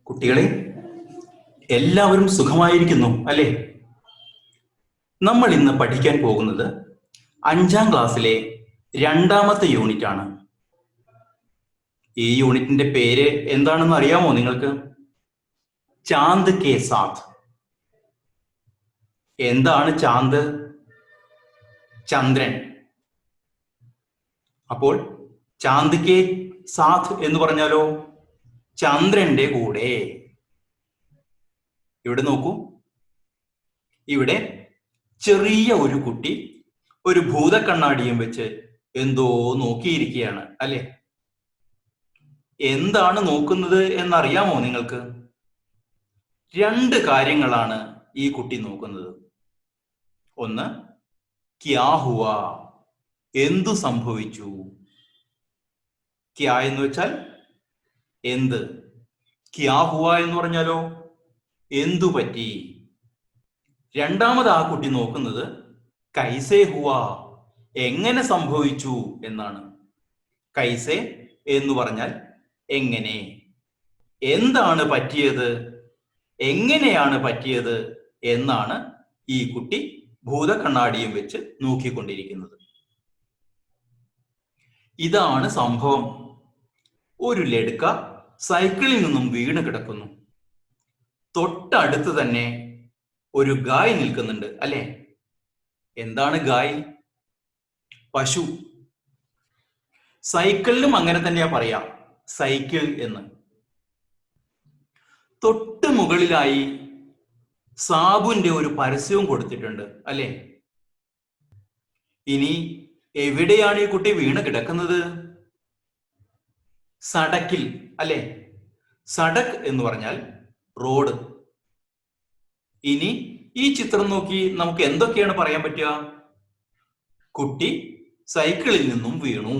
കുട്ടികളെ, എല്ലാവരും സുഖമായിരിക്കുന്നു അല്ലേ? നമ്മൾ ഇന്ന് പഠിക്കാൻ പോകുന്നത് 5ാം ക്ലാസ്സിലെ 2ാമത്തെ യൂണിറ്റ് ആണ്. ഈ യൂണിറ്റിന്റെ പേര് എന്താണെന്ന് അറിയാമോ നിങ്ങൾക്ക്? ചാന്ദ് കെ സാത്ത്. എന്താണ് ചാന്ദ്? ചന്ദ്രൻ. അപ്പോൾ ചാന്ദ് കെ സാത്ത് എന്ന് പറഞ്ഞാലോ ചന്ദ്രന്റെ കൂടെ. ഇവിടെ നോക്കൂ, ഇവിടെ ചെറിയ ഒരു കുട്ടി ഒരു ഭൂതക്കണ്ണാടിയും വെച്ച് എന്തോ നോക്കിയിരിക്കുകയാണ് അല്ലെ? എന്താണ് നോക്കുന്നത് എന്നറിയാമോ നിങ്ങൾക്ക്? 2 കാര്യങ്ങളാണ് ഈ കുട്ടി നോക്കുന്നത്. ഒന്ന്, ക്യാ ഹുവാ, എന്തു സംഭവിച്ചു. ക്യാ എന്ന് വെച്ചാൽ എന്ത്, ക്യാ ഹുവാ എന്ന് പറഞ്ഞാലോ എന്തു പറ്റി. രണ്ടാമത് ആ കുട്ടി നോക്കുന്നത് കൈസേ ഹുവാ, എങ്ങനെ സംഭവിച്ചു എന്നാണ്. കൈസേ എന്ന് പറഞ്ഞാൽ എങ്ങനെ, എന്താണ് പറ്റിയത്, എങ്ങനെയാണ് പറ്റിയത് എന്നാണ് ഈ കുട്ടി ഭൂതക്കണ്ണാടിയും വെച്ച് നോക്കിക്കൊണ്ടിരിക്കുന്നത്. ഇതാണ് സംഭവം. ഒരു ലടുക്ക സൈക്കിളിൽ നിന്നും വീണ് കിടക്കുന്നു. തൊട്ടടുത്ത് തന്നെ ഒരു ഗായ് നിൽക്കുന്നുണ്ട് അല്ലെ? എന്താണ് ഗായ്? പശു. സൈക്കിളിനും അങ്ങനെ തന്നെയാ പറയാ, സൈക്കിൾ എന്ന്. തൊട്ട് മുകളിലായി സാബുന്റെ ഒരു പരസ്യവും കൊടുത്തിട്ടുണ്ട് അല്ലെ? ഇനി എവിടെയാണ് ഈ കുട്ടി വീണ് കിടക്കുന്നത്? സടക്കിൽ അല്ലെ? സടക്ക് എന്ന് പറഞ്ഞാൽ റോഡ്. ഇനി ഈ ചിത്രം നോക്കി നമുക്ക് എന്തൊക്കെയാണ് പറയാൻ പറ്റുക? കുട്ടി സൈക്കിളിൽ നിന്നും വീണു.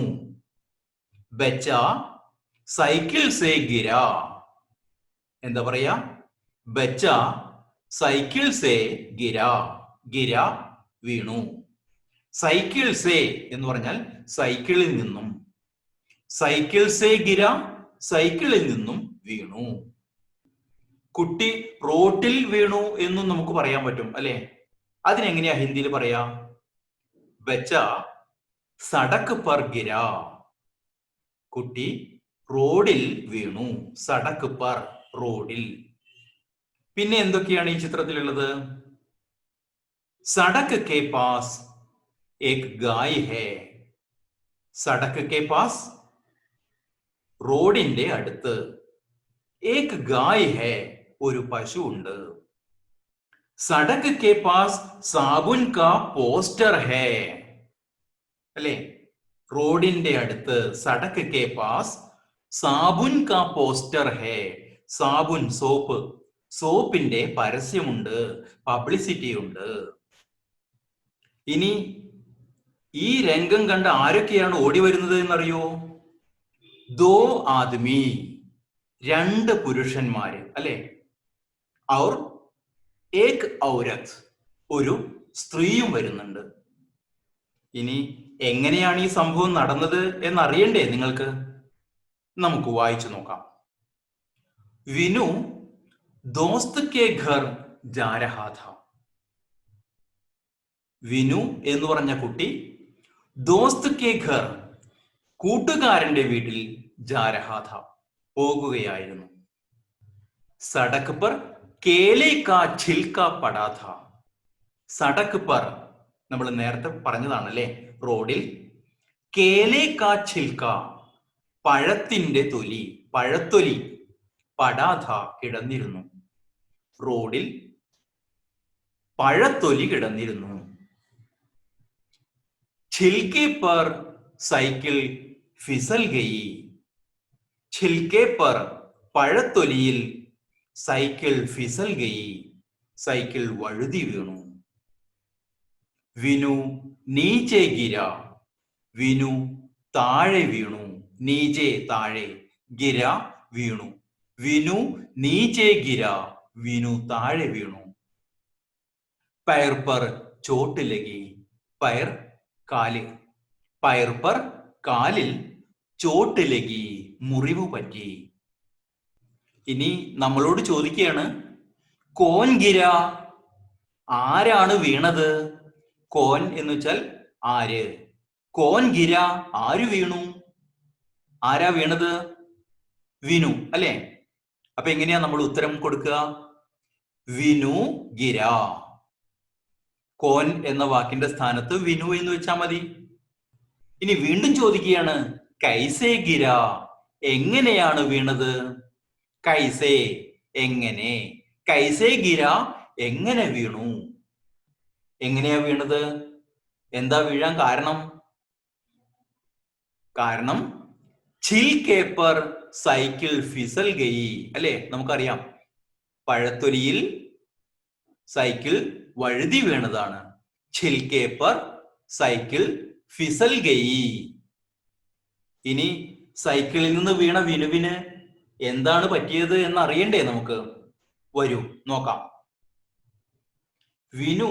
Becha cycle say ഗിര. എന്താ പറയാ? Becha cycle say ഗിര. ഗിര വീണു. സൈക്കിൾ സേ എന്ന് പറഞ്ഞാൽ സൈക്കിളിൽ നിന്നും. സൈക്കിൾ സേ ഗിര, സൈക്കിളിൽ നിന്നും വീണു. കുട്ടി റോട്ടിൽ വീണു എന്നും നമുക്ക് പറയാൻ പറ്റും അല്ലെ? അതിനെങ്ങനെയാ ഹിന്ദിയിൽ പറയാ? ബച്ച സടക്ക് പർ ഗിര. കുട്ടി റോഡിൽ വീണു. സടക്ക് പർ, റോഡിൽ. പിന്നെ എന്തൊക്കെയാണ് ഈ ചിത്രത്തിലുള്ളത്? സടക്ക് കെ പാസ് ഏക് ഗായ് ഹേ. സടക്ക് കെ പാസ്, റോഡിന്റെ അടുത്ത്. ഏക് ഗായ് ഹേ, ഒരു പശു ഉണ്ട്. സടക്ക് കെ പാസ് സാബുൻ കാ പോസ്റ്റർ ഹേ അല്ലെ? റോഡിന്റെ അടുത്ത് സടക്ക് കെ പാസ് സാബുൻ കാ പോസ്റ്റർ ഹേ. സാബുൻ, സോപ്പ്. സോപ്പിന്റെ പരസ്യമുണ്ട്, പബ്ലിസിറ്റി ഉണ്ട്. ഇനി ഈ രംഗം കണ്ട് ആരൊക്കെയാണ് ഓടി വരുന്നത് എന്നറിയോ? ദോ ആദ്മി, 2 പുരുഷന്മാര് അല്ലെ? ഔർ ഏക് ഔരത്ത്, ഒരു സ്ത്രീയും വരുന്നുണ്ട്. ഇനി എങ്ങനെയാണ് ഈ സംഭവം നടന്നത് എന്നറിയണ്ടേ നിങ്ങൾക്ക്? നമുക്ക് വായിച്ചു നോക്കാം. വിനു ദോസ്ത് കെ ഘർ ജാ രഹാ ഥാ. വിനു എന്ന് പറഞ്ഞ കുട്ടി ദോസ്ത് കെ ഘർ, കൂട്ടുകാരന്റെ വീട്ടിൽ ജാ രഹാ ഥാ, പോകുകയായിരുന്നു. സടക്ക് പർ കേലെ കാ ഛിൽക്ക പടാ ഥാ. സടക്ക് പർ നമ്മൾ നേരത്തെ പറഞ്ഞതാണല്ലേ, റോഡിൽ. കേലെ കാ ഛിൽക്ക, പഴത്തിന്റെ തൊലി, പഴത്തൊലി. പടാ ഥാ, കിടന്നിരുന്നു. റോഡിൽ പഴത്തൊലി കിടന്നിരുന്നു. छिलके पर സൈക്കിൾ ഫിസൽ ഗയി. छिलके पर, പഴത്തൊലിയിൽ. സൈക്കിൾ ഫിസൽ ഗയി, സൈക്കിൾ വഴുതി വീണു. വിനു നീച്ചെ ഗിര. വിനു താഴെ വീണു. നീചെ, താഴെ. ഗിര, വീണു. വിനു നീച്ചെ ഗിര, വിനു താഴെ വീണു. പയർ പർ ചോട്ട് ലഗി. പയർ, കാല്. പയർ പർ, കാലിൽ. ചോട്ട് ലഗി, മുറിവ് പറ്റി. ഇനി നമ്മളോട് ചോദിക്കുകയാണ്, കോൻ ഗിര, ആരാണ് വീണത്? കോൻ എന്ന് വെച്ചാൽ ആര്. കോൻ ഗിര, ആര് വീണു? ആരാ വീണത്? വിനു, അല്ലെ? അപ്പൊ എങ്ങനെയാ നമ്മൾ ഉത്തരം കൊടുക്കുക? വിനു ഗിര. കോൻ എന്ന വാക്കിന്റെ സ്ഥാനത്ത് വിനു എന്ന് വെച്ചാൽ മതി. ഇനി വീണ്ടും ചോദിക്കുകയാണ്, കൈസേ ഗിര, എങ്ങനെയാണ് വീണത്? കൈസേ, എങ്ങനെ. കൈസേ ഗിര, എങ്ങനെ വീണു? എങ്ങനെയാ വീണത്? എന്താ വീഴാൻ കാരണം? കാരണം ചിൽ കേപ്പർ സൈക്കിൾ ഫിസൽ ഗയി, അല്ലെ? നമുക്കറിയാം, പഴത്തൊലിയിൽ സൈക്കിൾ വഴുതി വീണതാണ്. ചിൽ കേപ്പർ സൈക്കിൾ ഫിസൽ ഗയി. ഇനി സൈക്കിളിൽ നിന്ന് വീണ വിനുവിന് എന്താണ് പറ്റിയത് എന്ന് അറിയണ്ടേ നമുക്ക്? വരൂ നോക്കാം. വിനു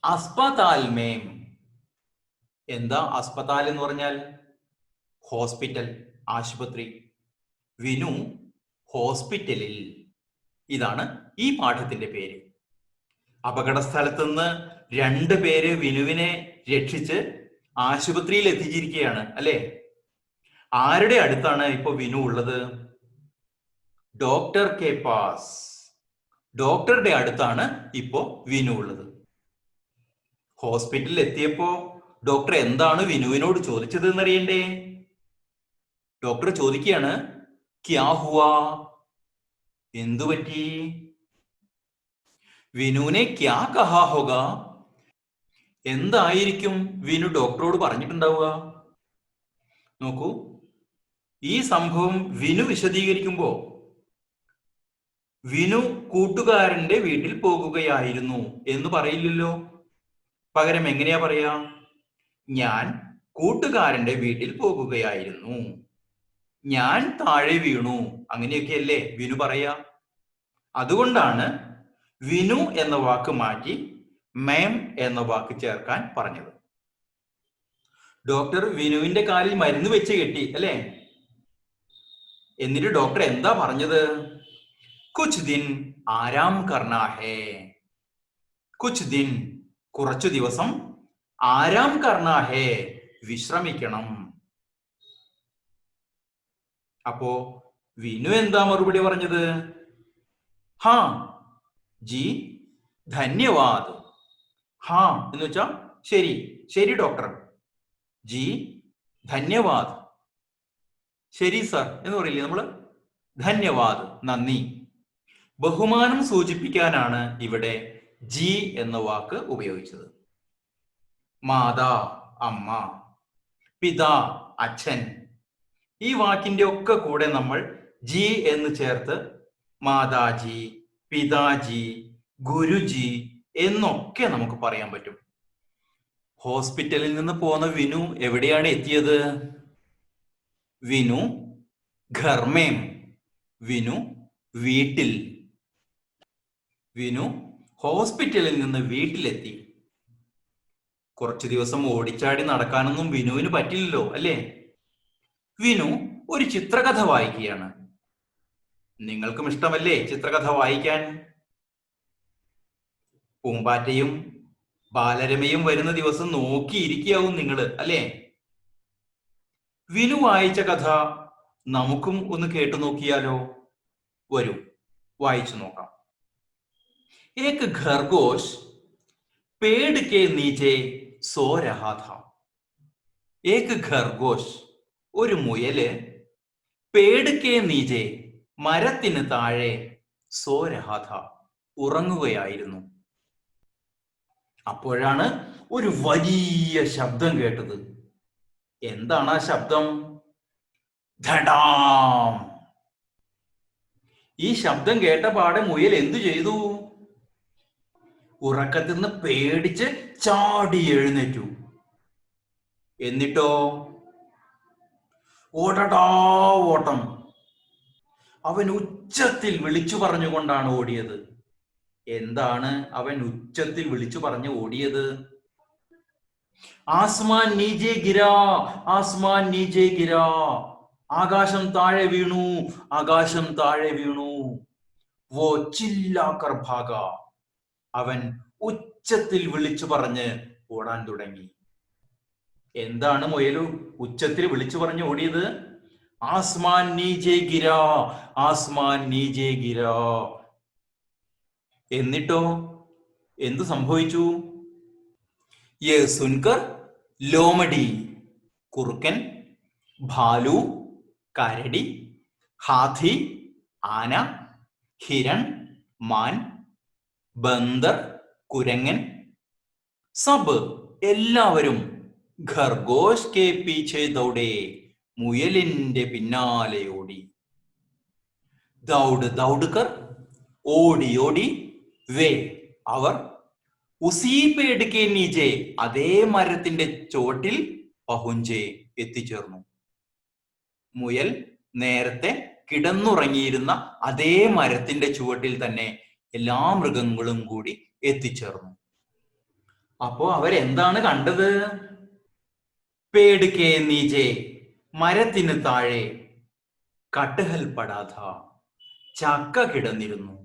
അസ്പതാൽ മേം. എന്താ അസ്പതാൽ എന്ന് പറഞ്ഞാൽ? ഹോസ്പിറ്റൽ, ആശുപത്രി. വിനു ഹോസ്പിറ്റലിൽ. ഇതാണ് ഈ പാഠത്തിന്റെ പേര്. അപകട സ്ഥലത്ത് നിന്ന് 2 പേര് വിനുവിനെ രക്ഷിച്ച് ആശുപത്രിയിൽ എത്തിച്ചിരിക്കുകയാണ്, അല്ലെ? ആരുടെ അടുത്താണ് ഇപ്പൊ വിനു ഉള്ളത്? Doctor K pass. ഡോക്ടറുടെ അടുത്താണ് ഇപ്പോ വിനു ഉള്ളത്. ഹോസ്പിറ്റലിൽ എത്തിയപ്പോ ഡോക്ടർ എന്താണ് വിനുവിനോട് ചോദിച്ചത് എന്നറിയണ്ടേ? ഡോക്ടർ ചോദിക്കുകയാണ്, ക്യാ ഹുവാ, എന്തു പറ്റി? വിനുവിനെ ക്യാ കഹാ ഹോഗ, എന്തായിരിക്കും വിനു ഡോക്ടറോട് പറഞ്ഞിട്ടുണ്ടാവുക? നോക്കൂ, ഈ സംഭവം വിനു വിശദീകരിക്കുമ്പോ വിനു കൂട്ടുകാരന്റെ വീട്ടിൽ പോകുകയായിരുന്നു എന്ന് പറയില്ലല്ലോ. പകരം എങ്ങനെയാ പറയാ? ഞാൻ കൂട്ടുകാരന്റെ വീട്ടിൽ പോകുകയായിരുന്നു, ഞാൻ താഴെ വീണു, അങ്ങനെയൊക്കെയല്ലേ വിനു പറയാ. അതുകൊണ്ടാണ് വിനു എന്ന വാക്ക് മാറ്റി മേം എന്ന വാക്ക് ചേർക്കാൻ പറഞ്ഞത്. ഡോക്ടർ വിനുവിന്റെ കാലിൽ മരുന്ന് വെച്ച് കെട്ടി, അല്ലെ? എന്നിട്ട് ഡോക്ടർ എന്താ പറഞ്ഞത്? കുച്ച് ദിൻ ആരാം കർണാ ഹേ. കുച്ച് ദിൻ, കുറച്ചു ദിവസം, ആരാം കർണാ ഹേ, വിശ്രമിക്കണം. അപ്പോ വിനു എന്താ മറുപടി പറഞ്ഞത്? ഹാ ജി ധന്യവാദ്. ഹാ എന്ന് വെച്ചാ ശരി, ശരി ഡോക്ടർ. ജി ധന്യവാദ്, ശരി സർ എന്ന് പറയില്ലേ നമ്മള്? ധന്യവാദ്, നന്ദി. ബഹുമാനം സൂചിപ്പിക്കാനാണ് ഇവിടെ ജി എന്ന വാക്ക് ഉപയോഗിച്ചത്. മാതാ, അമ്മ. പിതാ, അച്ഛൻ. ഈ വാക്കിന്റെ ഒക്കെ കൂടെ നമ്മൾ ജി എന്ന് ചേർത്ത് മാതാജി, പിതാജി, ഗുരുജി എന്നൊക്കെ നമുക്ക് പറയാൻ പറ്റും. ഹോസ്പിറ്റലിൽ നിന്ന് പോന്ന വിനു എവിടെയാണ് എത്തിയത്? വിനു ഘർമേം, വിനു വീട്ടിൽ. വിനു ഹോസ്പിറ്റലിൽ നിന്ന് വീട്ടിലെത്തി. കുറച്ചു ദിവസം ഓടിച്ചാടി നടക്കാനൊന്നും വിനുവിന് പറ്റില്ലല്ലോ, അല്ലേ? വിനു ഒരു ചിത്രകഥ വായിക്കുകയാണ്. നിങ്ങൾക്കും ഇഷ്ടമല്ലേ ചിത്രകഥ വായിക്കാൻ? പൂമ്പാറ്റയും ബാലരമയും വരുന്ന ദിവസം നോക്കിയിരിക്കാവും നിങ്ങള്, അല്ലേ? വിനു വായിച്ച കഥ നമുക്കും ഒന്ന് കേട്ടു നോക്കിയാലോ? വരൂ, വായിച്ചു നോക്കാം. ഏക് ഖർഗോശ് पेड़ के नीचे सो रहा था. एक खरगोश, ഒരു മുയല്, पेड़ के नीचे, മരത്തിന് താഴെ, സോ രഹാ ഥാ, ഉറങ്ങുകയായിരുന്നു. അപ്പോഴാണ് ഒരു വലിയ ശബ്ദം കേട്ടത്. എന്താണ് ആ ശബ്ദം? ധടാം. ഈ ശബ്ദം കേട്ട പാടെ മുയൽ എന്തു ചെയ്തു? ഉറക്കത്തിൽ നിന്ന് പേടിച്ച് ചാടി എഴുന്നേറ്റു. എന്നിട്ടോ ഓടടാ ഓട്ടം. അവൻ ഉച്ചത്തിൽ വിളിച്ചു പറഞ്ഞുകൊണ്ടാണ് ഓടിയത്. എന്താണ് അവൻ ഉച്ചത്തിൽ വിളിച്ചു പറഞ്ഞു ഓടിയത്? ആസ്മാൻ നീജെ ഗിരാ, ആസ്മാൻ നീജെ ഗിരാ. ആകാശം താഴെ വീണു, ആകാശം താഴെ വീണു. വോ ചില്ലാക്കർ ഭാഗ, അവൻ ഉച്ചത്തിൽ വിളിച്ചു പറഞ്ഞ് ഓടാൻ തുടങ്ങി. എന്താണ് മുയലു ഉച്ചത്തിൽ വിളിച്ചു പറഞ്ഞു ഓടിയത്? ആസ്മാൻ നീജെ ഗിരാ, ആസ്മാൻ നീജെ ഗിരാ. എന്നിട്ടോ എന്തു സംഭവിച്ചു? യേ സുൻകർ ലോമഡി, കുറുക്കൻ, ഭാലു കരടി, ഹാഥി ആന, ഹിരൺ മാൻ, ബന്ദർ കുരങ്ങൻ, സബ് എല്ലാവരും ഖർഗോശ് കെ പീछे ദൗഡേ, മുയലിന്റെ പിന്നാലെ ഓടി. ദൗഡ് ദൗഡ് കർ, ഓടി ഓടി, വേ അവർ, ഉസീ പേട് കെ നീചെ, അതേ മരത്തിന്റെ ചോട്ടിൽ, പഹുഞ്ചെ എത്തിച്ചേർന്നു. മുയൽ നേരത്തെ കിടന്നുറങ്ങിയിരുന്ന അതേ മരത്തിന്റെ ചുവട്ടിൽ തന്നെ എല്ലാ മൃഗങ്ങളും കൂടി എത്തിച്ചേർന്നു. അപ്പോ അവരെന്താണ് കണ്ടത്? പേട് കെ നീചെ, മരത്തിന് താഴെ, കട്ട്ഹൽ പടാഥ, ചക്ക കിടന്നിരുന്നു.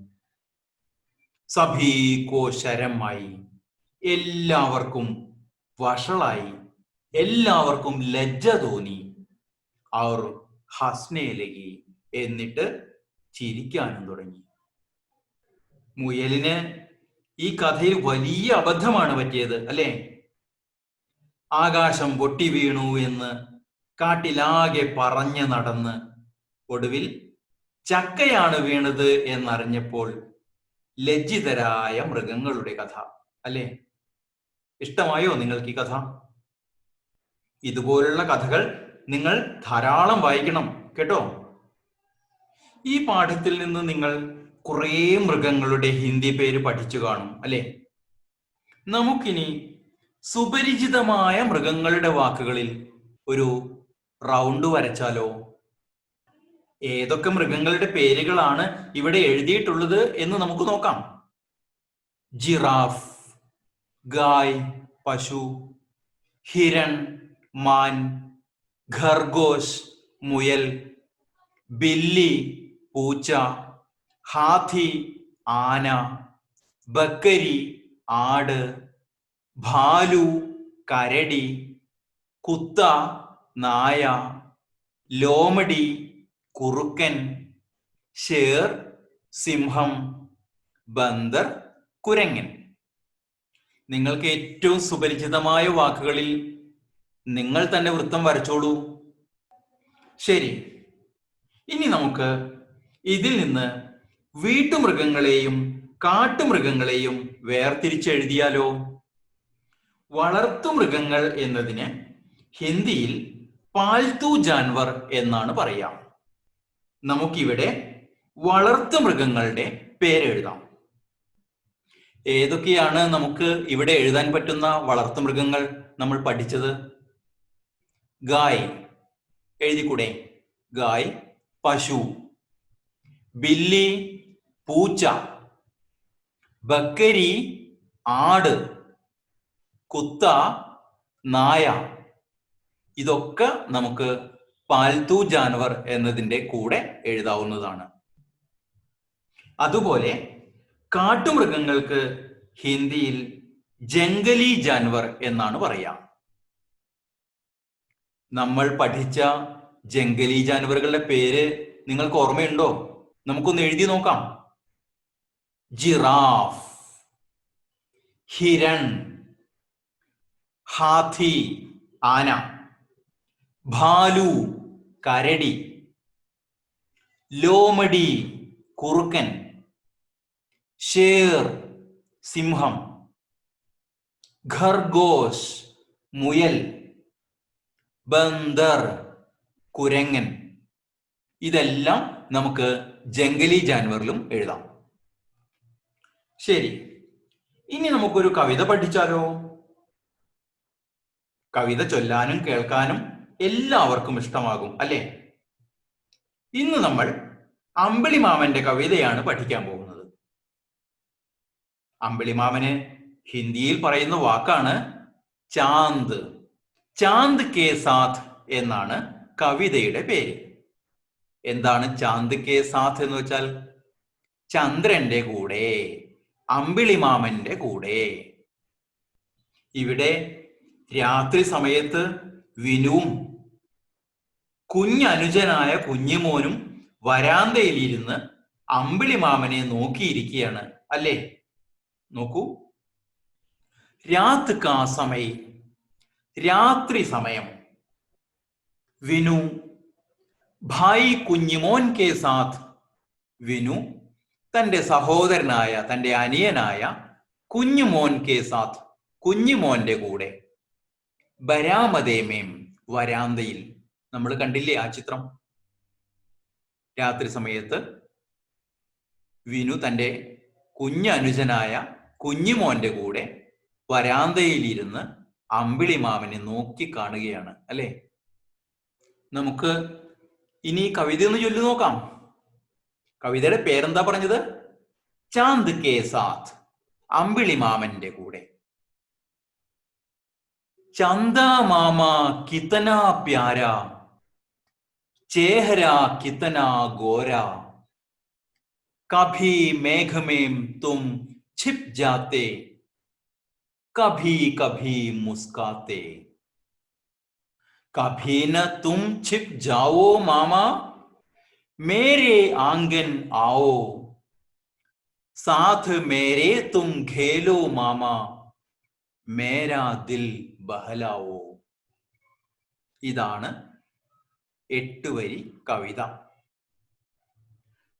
സഭീ കോ ശരമായി, എല്ലാവർക്കും വഷളായി, എല്ലാവർക്കും ലജ്ജ തോന്നി. അവർ ഹസ്നെ ലഗി, എന്നിട്ട് ചിരിക്കാനും തുടങ്ങി. മുയലിന് ഈ കഥയിൽ വലിയ അബദ്ധമാണ് പറ്റിയത്, അല്ലേ? ആകാശം പൊട്ടി വീണു എന്ന് കാട്ടിലാകെ പറഞ്ഞ് നടന്ന് ഒടുവിൽ ചക്കയാണ് വീണത് എന്നറിഞ്ഞപ്പോൾ ലജ്ജിതരായ മൃഗങ്ങളുടെ കഥ, അല്ലേ? ഇഷ്ടമായോ നിങ്ങൾക്ക് ഈ കഥ? ഇതുപോലുള്ള കഥകൾ നിങ്ങൾ ധാരാളം വായിക്കണം കേട്ടോ. ഈ പാഠത്തിൽ നിന്ന് നിങ്ങൾ കുറേ മൃഗങ്ങളുടെ ഹിന്ദി പേര് പഠിച്ചു കാണും, അല്ലേ? നമുക്കിനി സുപരിചിതമായ മൃഗങ്ങളുടെ വാക്കുകളിൽ ഒരു റൗണ്ട് വരച്ചാലോ? ഏതൊക്കെ മൃഗങ്ങളുടെ പേരുകളാണ് ഇവിടെ എഴുതിയിട്ടുള്ളത് എന്ന് നമുക്ക് നോക്കാം. ജിറാഫ്, ഗായ് പശു, ഹിരൺ മാൻ, ഖർഗോശ് മുയൽ, ബില്ലി പൂച്ച, ഹാഥി ആന, ബക്കരി ആട്, ഭാലു കരടി, കുത്ത നായ, ലോമഡി കുറുക്കൻ, ഷേർ സിംഹം, ബന്ദർ കുരങ്ങൻ. നിങ്ങൾക്ക് ഏറ്റവും സുപരിചിതമായ വാക്കുകളിൽ നിങ്ങൾ തന്നെ വൃത്തം വരച്ചോളൂ. ശരി, ഇനി നമുക്ക് ഇതിൽ നിന്ന് വീട്ടുമൃഗങ്ങളെയും കാട്ടുമൃഗങ്ങളെയും വേർതിരിച്ചെഴുതിയാലോ? വളർത്തുമൃഗങ്ങൾ എന്നതിന് ഹിന്ദിയിൽ പാൽത്തു ജാൻവർ എന്നാണ് പറയാം. നമുക്കിവിടെ വളർത്തുമൃഗങ്ങളുടെ പേരെഴുതാം. ഏതൊക്കെയാണ് നമുക്ക് ഇവിടെ എഴുതാൻ പറ്റുന്ന വളർത്തുമൃഗങ്ങൾ നമ്മൾ പഠിച്ചത്? ഗായ് എഴുതിക്കൂടെ? ഗായ് പശു, ബില്ലി പൂച്ച, ബക്കരി ആട്, കുത്ത നായ. ഇതൊക്കെ നമുക്ക് പാൽത്തു ജാൻവർ എന്നതിൻ്റെ കൂടെ എഴുതാവുന്നതാണ്. അതുപോലെ കാട്ടുമൃഗങ്ങൾക്ക് ഹിന്ദിയിൽ ജംഗലി ജാൻവർ എന്നാണ് പറയാ. നമ്മൾ പഠിച്ച ജംഗലി ജാൻവറുകളുടെ പേര് നിങ്ങൾക്ക് ഓർമ്മയുണ്ടോ? നമുക്കൊന്ന് എഴുതി നോക്കാം. ജിറാഫ്, ഹിരൺ, ഹാഥി ആന, ഭാലു കരടി, ലോമഡി കുറുക്കൻ, ഷേർ സിംഹം, ഖർഗോശ് മുയൽ, ബന്ദർ കുരങ്ങൻ. ഇതെല്ലാം നമുക്ക് ജംഗലി ജാൻവറിലും എഴുതാം. ശരി, ഇനി നമുക്കൊരു കവിത പഠിച്ചാലോ? കവിത ചൊല്ലാനും കേൾക്കാനും എല്ലാവർക്കും ഇഷ്ടമാകും, അല്ലേ? ഇന്ന് നമ്മൾ അമ്പിളിമാമന്റെ കവിതയാണ് പഠിക്കാൻ പോകുന്നത്. അമ്പിളിമാമന് ഹിന്ദിയിൽ പറയുന്ന വാക്കാണ് ചാന്ദ്. ചാന്ദ് കെ സാത്ത് എന്നാണ് കവിതയുടെ പേര്. എന്താണ് ചാന്ദ് കെ സാത്ത് എന്ന് വെച്ചാൽ? ചന്ദ്രന്റെ കൂടെ, അമ്പിളിമാമന്റെ കൂടെ. ഇവിടെ രാത്രി സമയത്ത് വിനുവും കുഞ്ഞനുജനായ കുഞ്ഞുമോനും വരാന്തയിലിരുന്ന് അമ്പിളിമാമനെ നോക്കിയിരിക്കുകയാണ്, അല്ലേ? നോക്കൂ, രാത് കാ സമയ, രാത്രി സമയം. വിനു ഭായി കുഞ്ഞുമോൻ കെ സാത്ത്, വിനു തന്റെ സഹോദരനായ, തന്റെ അനിയനായ കുഞ്ഞുമോൻ കെ സാത്ത്, കുഞ്ഞുമോന്റെ കൂടെ. ബരാമദേമേം, വരാന്തയിൽ. നമ്മൾ കണ്ടില്ലേ ആ ചിത്രം? രാത്രി സമയത്ത് വിനു തന്റെ കുഞ്ഞനുജനായ കുഞ്ഞുമോന്റെ കൂടെ വരാന്തയിലിരുന്ന് അമ്പിളിമാമനെ നോക്കി കാണുകയാണ്, അല്ലെ? നമുക്ക് ഇനി കവിത ഒന്ന് ചൊല്ലി നോക്കാം. കവിതയുടെ പേരെന്താ പറഞ്ഞത്? ചാന്ദ് കെ സാത്ത്, അമ്പിളിമാമന്റെ കൂടെ. ചന്ദാ മാമ കിതനാ പ്യാരാ, ചേഹരാ കിतना गोरा, कभी मेघ में तुम छिप जाते, कभी कभी मुस्काते. कभी न तुम छिप जाओ मामा, मेरे आंगन आओ, साथ मेरे तुम खेलो मामा, मेरा दिल बहलाओ. ഇതാണ് 8 വരി കവിത.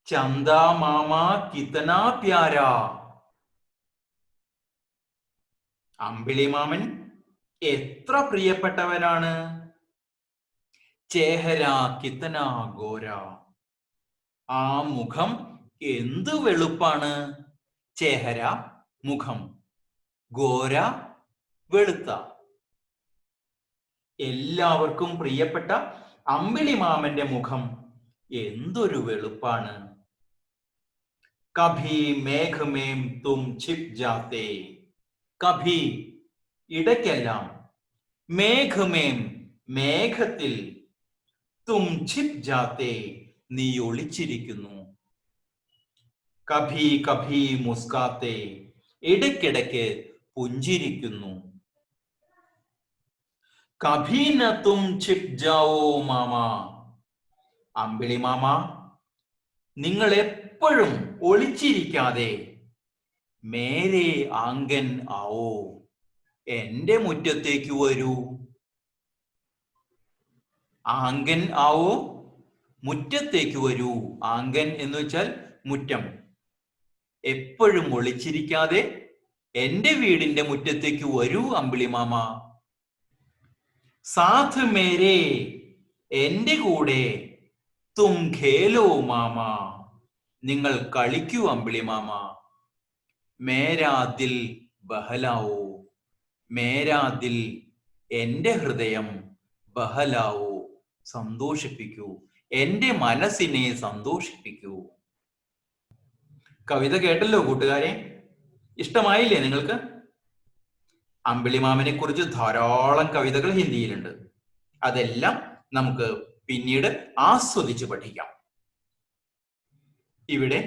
ചന്ദാ മാമ കിതനാ പ്യാരാ, അമ്പിളിമാമൻ എത്ര പ്രിയപ്പെട്ടവനാണ്. ചേഹരാ കിതനാ ഗോരാ, ആ മുഖം എന്ത് വെളുപ്പാണ്. ചേഹര മുഖം, ഗോര വെളുത്ത. എല്ലാവർക്കും പ്രിയപ്പെട്ട അമ്പിളിമാമന്റെ മുഖം എന്തൊരു വെളുപ്പാണ്. കഭി മേഘമേം തും ഛിപ് ജാത്തെ, കഭി ഇടയ്ക്കെല്ലാം, മേഘമേം മേഘത്തിൽ, തും ഛിപ് ജാത്തെ നീ ഒളിച്ചിരിക്കുന്നു. കഭി കഭി മുസ്കാത്തെ ഇടയ്ക്കിടയ്ക്ക് പുഞ്ചിരിക്കുന്നു. കഭി ന തും ഛിപ് ജാവോ മാമ, അമ്പിളി മാമ നിങ്ങൾ എപ്പോഴും ഒളിച്ചിരിക്കാതെ, മേരെ ആങ്കൻ ആവോ എന്റെ മുറ്റത്തേക്ക് വരൂ. ആങ്കൻ ആവോ, മുറ്റത്തേക്ക് വരൂ. ആങ്കൻ എന്ന് വെച്ചാൽ മുറ്റം. എപ്പോഴും ഒളിച്ചിരിക്കാതെ എന്റെ വീടിന്റെ മുറ്റത്തേക്ക് വരൂ അമ്പിളിമാമ. സാഥ് മേരെ എന്റെ കൂടെ, തും ഖേലോ മാമ നിങ്ങൾ കളിക്കൂ അമ്പിളിമാമ. മേരാ ദിൽ ബഹലാവോ, മേരാ ദിൽ എന്റെ ഹൃദയം, ബഹലാവോ സന്തോഷിപ്പിക്കൂ, എന്റെ മനസ്സിനെ സന്തോഷിപ്പിക്കൂ. കവിത കേട്ടല്ലോ കൂട്ടുകാരെ, ഇഷ്ടമായില്ലേ നിങ്ങൾക്ക്? അമ്പിളിമാമനെ കുറിച്ച് ധാരാളം കവിതകൾ ഹിന്ദിയിലുണ്ട്. അതെല്ലാം നമുക്ക് പിന്നീട് ആസ്വദിച്ച് പഠിക്കാം. ഇവിടെ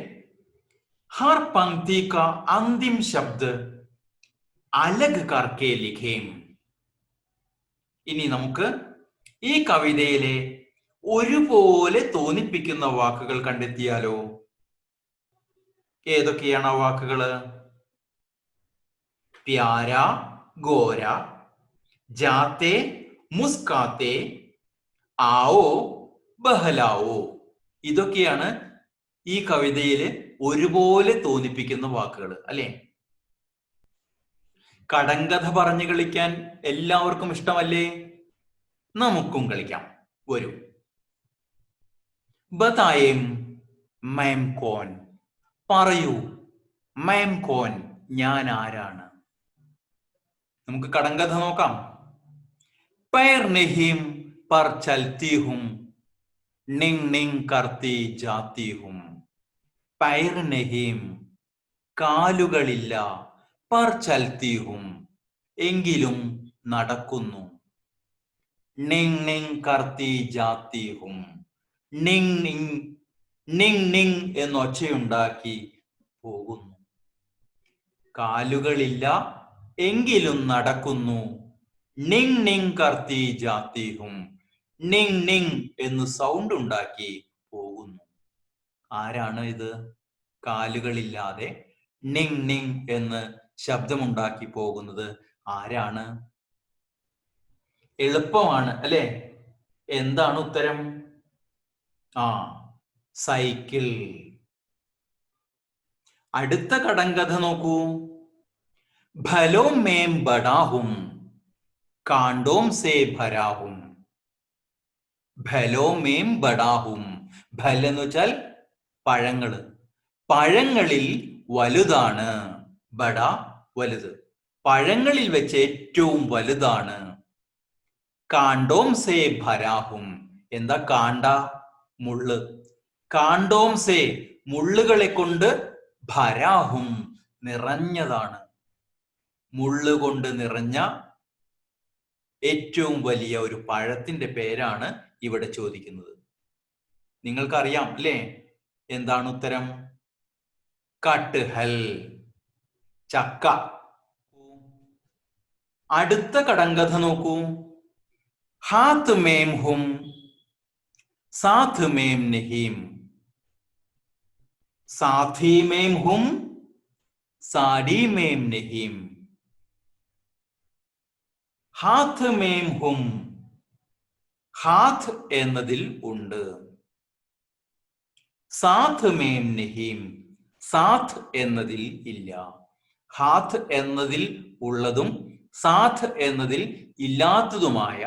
ഹർ പങ്ക്തി കാ അന്തിം ശബ്ദ് അലഗ് കർക്കെ ലിഖേം. ഇനി നമുക്ക് ഈ കവിതയിലെ ഒരുപോലെ തോന്നിപ്പിക്കുന്ന വാക്കുകൾ കണ്ടെത്തിയാലോ? ഏതൊക്കെയാണ് ആ വാക്കുകള്? പ്യാര, ഗോര, ജാത്തെ, മുസ്കാത്തെ, ആവോ, ബഹലാവോ. ഇതൊക്കെയാണ് ഈ കവിതയിൽ ഒരുപോലെ തോന്നിപ്പിക്കുന്ന വാക്കുകൾ, അല്ലെ? കടങ്കഥ പറഞ്ഞു കളിക്കാൻ എല്ലാവർക്കും ഇഷ്ടമല്ലേ? നമുക്കും കളിക്കാം. വരൂ. ബതായേം മൈം കോൻ, പറയൂ മൈം കോൻ ഞാൻ ആരാണ്. നമുക്ക് കടങ്കഥ നോക്കാം. पैर नहीं पर चलती हूं, निंग निंग करती जाती हूं. पैर नहीं, കാലുകളില്ല, पर चलती हूं എങ്കിലും നടക്കുന്നു. നിങ് നിങ് करती जाती हूं നിങ് നിങ് നിങ് നിങ് എന്നൊച്ചയുണ്ടാക്കി പോകുന്നു. കാലുകളില്ല എങ്കിലും നടക്കുന്നു. നിങ് നിങ് കർത്തി ജാത്തിഹും. നിങ് നിങ് എന്ന് സൗണ്ട് ഉണ്ടാക്കി പോകുന്നു. ആരാണ് ഇത്? കാലുകളില്ലാതെ നിങ് നിങ് എന്ന് ശബ്ദമുണ്ടാക്കി പോകുന്നത് ആരാണ്? എളുപ്പമാണ് അല്ലെ? എന്താണ് ഉത്തരം? സൈക്കിൾ. അടുത്ത കടങ്കഥ നോക്കൂ. ഭലോം മേം ബഡാഹും കാണ്ടോം സേ ഭരാഹും. ഭലോം മേം ബഡാഹും. ഫൽ എന്ന് വെച്ചാൽ പഴങ്ങള്. പഴങ്ങളിൽ വലുതാണ്. ബഡ വലുത്. പഴങ്ങളിൽ വെച്ച് ഏറ്റവും വലുതാണ്. കാണ്ടോം സേ ഭരാഹും. എന്താ കാണ്ട? മുള്ള്. കാണ്ടോം സേ മുള്ളുകളെ കൊണ്ട് ഭരാഹും നിറഞ്ഞതാണ്. മുള്ള് കൊണ്ട് നിറഞ്ഞ ഏറ്റവും വലിയ ഒരു പഴത്തിന്റെ പേരാണ് ഇവിടെ ചോദിക്കുന്നത്. നിങ്ങൾക്കറിയാം അല്ലേ? എന്താണ് ഉത്തരം? കട്ട്ഹൽ, ചക്ക. അടുത്ത കടങ്കഥ നോക്കൂ. ഹാത്ത് മേം ഹും സാത്ത് മേം നഹീം. സാഥി മേം ഹും സാഡി മേം നഹീം. ഹാത്ത് മേം ഹും. ഹാത്ത് എന്നതിൽ ഉണ്ട്. സാത്ത് മേം നഹീം. സാത്ത് എന്നതിൽ ഇല്ല. ഹാത്ത് എന്നതിൽ ഉള്ളതും സാത്ത് എന്നതിൽ ഇല്ലാത്തതുമായ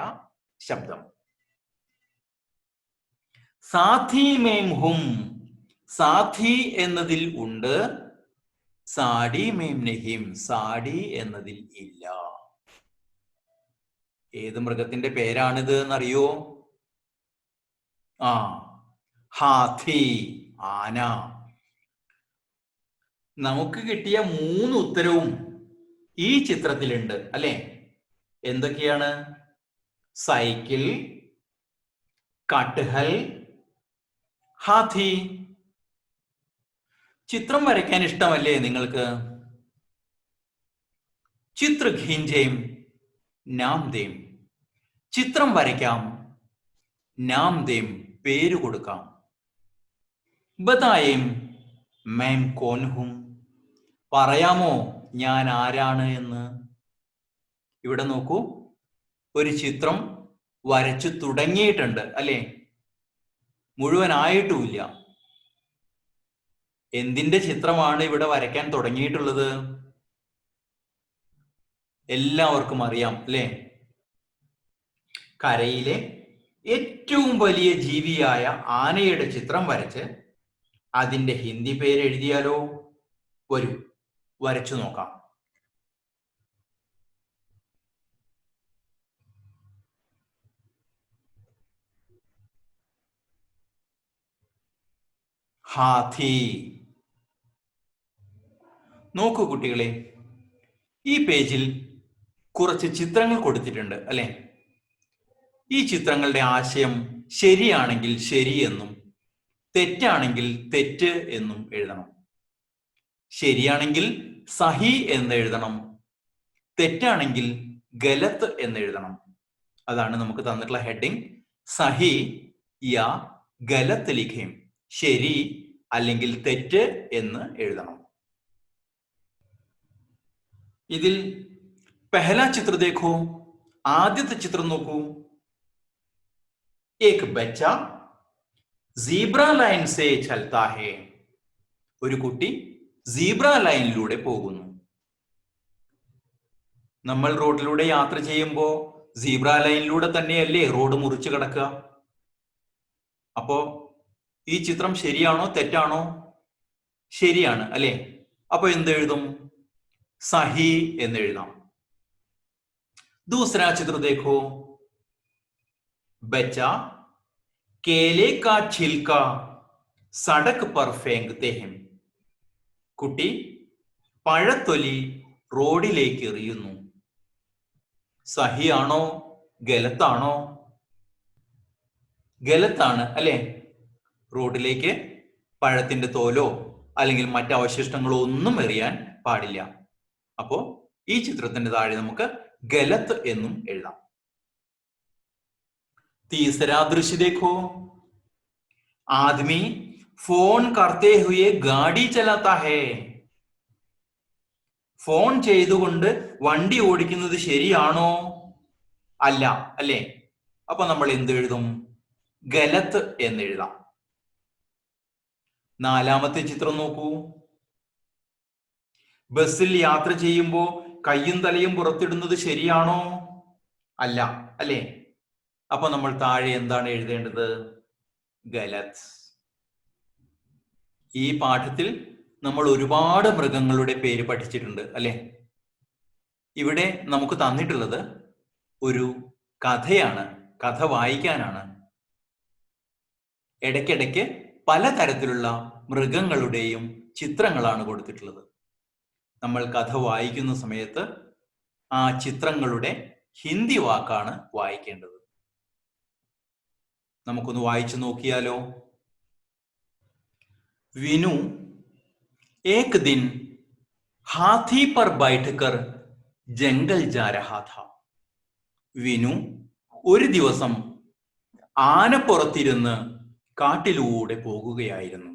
ശബ്ദം. സാഥി മേം ഹും. സാഥി എന്നതിൽ ഉണ്ട്. സാഡി മേം നഹീം. സാഡി എന്നതിൽ ഇല്ല. ഏത് മൃഗത്തിന്റെ പേരാണിത് എന്നറിയോ? ഹാഥി, ആന. നമുക്ക് കിട്ടിയ 3 ഉത്തരവും ഈ ചിത്രത്തിലുണ്ട് അല്ലെ? എന്തൊക്കെയാണ്? സൈക്കിൾ, കട്ട്ഹൽ, ഹാഥി. ചിത്രം വരയ്ക്കാൻ ഇഷ്ടമല്ലേ നിങ്ങൾക്ക്? ചിത്ര ഖീഞ്ചേം നാം ദേം. ചിത്രം വരയ്ക്കാം, നാം ദേം പേര് കൊടുക്കാം. ബതായേം മേം കോൻ ഹും. പറയാമോ ഞാൻ ആരാണ് എന്ന്? ഇവിടെ നോക്കൂ, ഒരു ചിത്രം വരച്ചു തുടങ്ങിയിട്ടുണ്ട് അല്ലേ? മുഴുവനായിട്ടുമില്ല. എന്തിന്റെ ചിത്രമാണ് ഇവിടെ വരയ്ക്കാൻ തുടങ്ങിയിട്ടുള്ളത്? എല്ലാവർക്കും അറിയാം അല്ലേ? കരയിലെ ഏറ്റവും വലിയ ജീവിയായ ആനയുടെ ചിത്രം വരച്ച് അതിന്റെ ഹിന്ദി പേര് എഴുതിയാലോ? വരൂ, വരച്ചു നോക്കാം. ഹാഥി. നോക്കൂ കുട്ടികളെ, ഈ പേജിൽ കുറച്ച് ചിത്രങ്ങൾ കൊടുത്തിട്ടുണ്ട് അല്ലെ? ഈ ചിത്രങ്ങളുടെ ആശയം ശരിയാണെങ്കിൽ ശരി എന്നും തെറ്റാണെങ്കിൽ തെറ്റ് എന്നും എഴുതണം. ശരിയാണെങ്കിൽ സഹി എന്ന് എഴുതണം, തെറ്റാണെങ്കിൽ ഗലത്ത് എന്ന് എഴുതണം. അതാണ് നമുക്ക് തന്നിട്ടുള്ള ഹെഡിങ്. സഹി യാ ഗലത്ത് ലിഖേം. ശരി അല്ലെങ്കിൽ തെറ്റ് എന്ന് എഴുതണം. ഇതിൽ പെഹല ചിത്ര ദേഖോ. ആദ്യത്തെ ചിത്രം നോക്കൂ. ഏക് ബച്ച സീബ്ര ലൈൻ സേ ചൽത്താ ഹേ. ഒരു കുട്ടി സീബ്ര ലൈനിലൂടെ പോകുന്നു. നമ്മൾ റോഡിലൂടെ യാത്ര ചെയ്യുമ്പോൾ സീബ്ര ലൈനിലൂടെ തന്നെയല്ലേ റോഡ് മുറിച്ച് കിടക്കുക? അപ്പോ ഈ ചിത്രം ശരിയാണോ തെറ്റാണോ? ശരിയാണ് അല്ലെ? അപ്പൊ എന്തെഴുതും? സഹി എന്ന് എഴുതാം. दूसरा चित्र देखो. बच्चा केले का छिलका सड़क पर फेंकते हैं. കുട്ടി പഴത്തൊലി റോഡിലേക്ക് എറിയുന്നു. സഹിയാണോ ഗലത്താണോ? ഗലത്താണ് അല്ലെ? റോഡിലേക്ക് പഴത്തിന്റെ തോലോ അല്ലെങ്കിൽ മറ്റ് അവശിഷ്ടങ്ങളോ ഒന്നും എറിയാൻ പാടില്ല. അപ്പോ ഈ ചിത്രത്തിന്റെ താഴെ നമുക്ക് ഗലത്ത് എന്നും എഴുതാം. तीसरा दृश्य देखो, आदमी फोन करते हुए गाड़ी चलाता है. ഫോൺ ചെയ്തുകൊണ്ട് വണ്ടി ഓടിക്കുന്നത് ശരിയാണോ? അല്ല, അല്ലേ? അപ്പൊ നമ്മൾ എന്ത് എഴുതും? ഗലത്ത് എന്ന് എഴുതാം. നാലാമത്തെ ചിത്രം നോക്കൂ. ബസ്സിൽ യാത്ര ചെയ്യുമ്പോൾ കയ്യും തലയും പുറത്തിടുന്നത് ശരിയാണോ? അല്ല, അല്ലേ? അപ്പൊ നമ്മൾ താഴെ എന്താണ് എഴുതേണ്ടത്? ഗലത്ത്. ഈ പാഠത്തിൽ നമ്മൾ ഒരുപാട് മൃഗങ്ങളുടെ പേര് പഠിച്ചിട്ടുണ്ട്, അല്ലെ? ഇവിടെ നമുക്ക് തന്നിട്ടുള്ളത് ഒരു കഥയാണ്, കഥ വായിക്കാനാണ്. ഇടയ്ക്കിടയ്ക്ക് പലതരത്തിലുള്ള മൃഗങ്ങളുടെയും ചിത്രങ്ങളാണ് കൊടുത്തിട്ടുള്ളത്. നമ്മൾ കഥ വായിക്കുന്ന സമയത്ത് ആ ചിത്രങ്ങളുടെ ഹിന്ദി വാക്കാണ് വായിക്കേണ്ടത്. നമുക്കൊന്ന് വായിച്ചു നോക്കിയാലോ? വിനു एक दिन हाथी पर बैठकर जंगल जा रहा था. വിനു ഒരു ദിവസം ആനപ്പുറത്തിരുന്ന് കാട്ടിലൂടെ പോകുകയായിരുന്നു.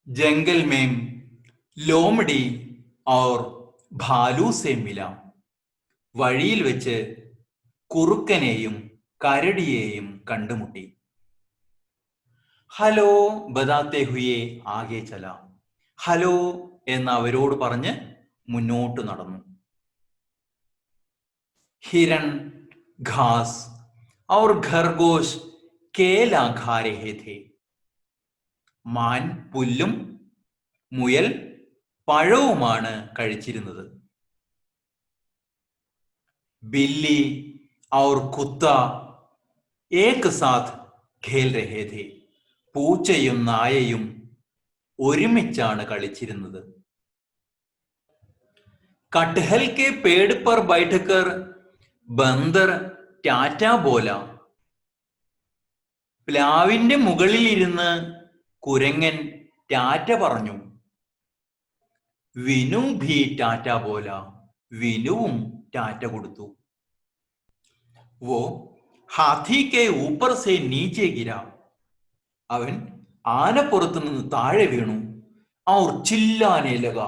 जंगल में ലോമഡി और ഭാലു से मिला. വഴിയിൽ വെച്ച് കുറുക്കനെയും കരടിയെയും കണ്ടുമുട്ടി. ഹലോ ബതാത്തെ ഹുയെ ആകെ ചല. ഹലോ എന്ന് അവരോട് പറഞ്ഞ് മുന്നോട്ട് നടന്നു. ഹിരൺ ഘാസ് और खरगोश केला खा रहे थे. മാൻ പുല്ലും മുയൽ പഴവുമാണ് കഴിച്ചിരുന്നത്. बिल्ली और कुत्ता एक साथ खेल रहे थे. പൂച്ചയും നായയും ഒരുമിച്ചാണ് കളിച്ചിരുന്നത്. कटहल के पेड़ पर बैठकर बंदर टाटा बोला. പ്ലാവിന്റെ മുകളിൽ ഇരുന്ന് കുരങ്ങൻ ടാറ്റ പറഞ്ഞു. വിനു ഭി ടാറ്റ ബോല. വിനുവും ടാറ്റ കൊടുത്തു. वो हाथी के ऊपर से नीचे गिरा. അവൻ ആനപ്പുറത്ത് നിന്ന് താഴെ വീണു. ഔർ ചില്ലാനെ ലഗ.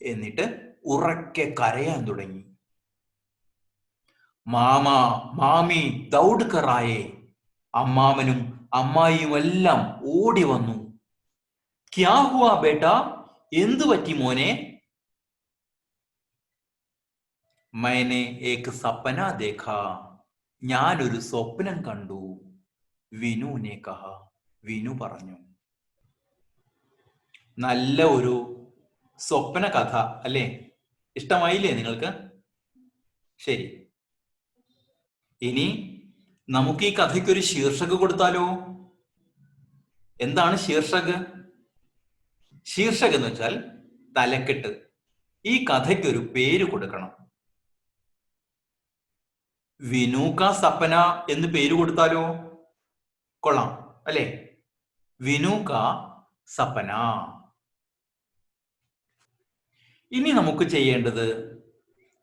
എന്നിട്ട് ഉറക്കെ കരയാൻ തുടങ്ങി. മാമ മാമി ദൗഡ് കറായേ. അമ്മാവനും അമ്മായിയും എല്ലാം ഓടി വന്നു. ക്യാ ഹുവാ ബേട്ടാ? എന്തു പറ്റി മോനെ? മൈനെ ഏക് സപ്പന ദേഖാ. ഞാനൊരു സ്വപ്നം കണ്ടു. വിനുനെ കഹ. വിനു പറഞ്ഞു. നല്ല ഒരു സ്വപ്ന കഥ അല്ലേ? ഇഷ്ടമായില്ലേ നിങ്ങൾക്ക്? ശരി, ഇനി നമുക്ക് ഈ കഥയ്ക്കൊരു ശീർഷക കൊടുത്താലോ? എന്താണ് ശീർഷക? ശീർഷക എന്ന് വെച്ചാൽ തലക്കെട്ട്. ഈ കഥയ്ക്കൊരു പേര് കൊടുക്കണം. വിനു കാ സപ്പന എന്ന് പേര് കൊടുത്താലോ? കൊള്ളാം അല്ലേ? വിനു കാ സപ്പന. ഇനി നമുക്ക് ചെയ്യേണ്ടത്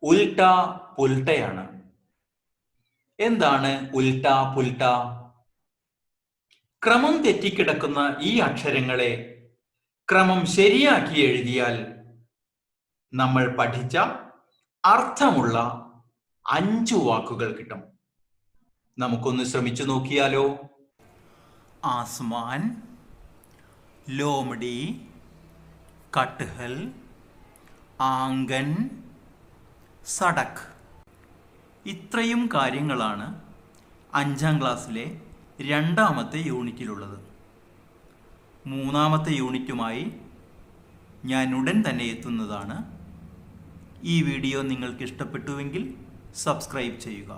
ഉൽട്ട പുൽട്ടയാണ്. എന്താണ് ഉൽട്ട പുൽട്ട? ക്രമം തെറ്റിക്കിടക്കുന്ന ഈ അക്ഷരങ്ങളെ ക്രമം ശരിയാക്കി എഴുതിയാൽ നമ്മൾ പഠിച്ച അർത്ഥമുള്ള 5 വാക്കുകൾ കിട്ടും. നമുക്കൊന്ന് ശ്രമിച്ചു നോക്കിയാലോ? ആസ്മാൻ, ലോമഡി, കട്ഹൽ, ആംഗൻ, സടക്. ഇത്രയും കാര്യങ്ങളാണ് 5ാം ക്ലാസ്സിലെ 2ാമത്തെ യൂണിറ്റിലുള്ളത്. 3ാമത്തെ യൂണിറ്റുമായി ഞാൻ ഉടൻ തന്നെ എത്തുന്നതാണ്. ഈ വീഡിയോ നിങ്ങൾക്ക് ഇഷ്ടപ്പെട്ടുവെങ്കിൽ സബ്സ്ക്രൈബ് ചെയ്യുക.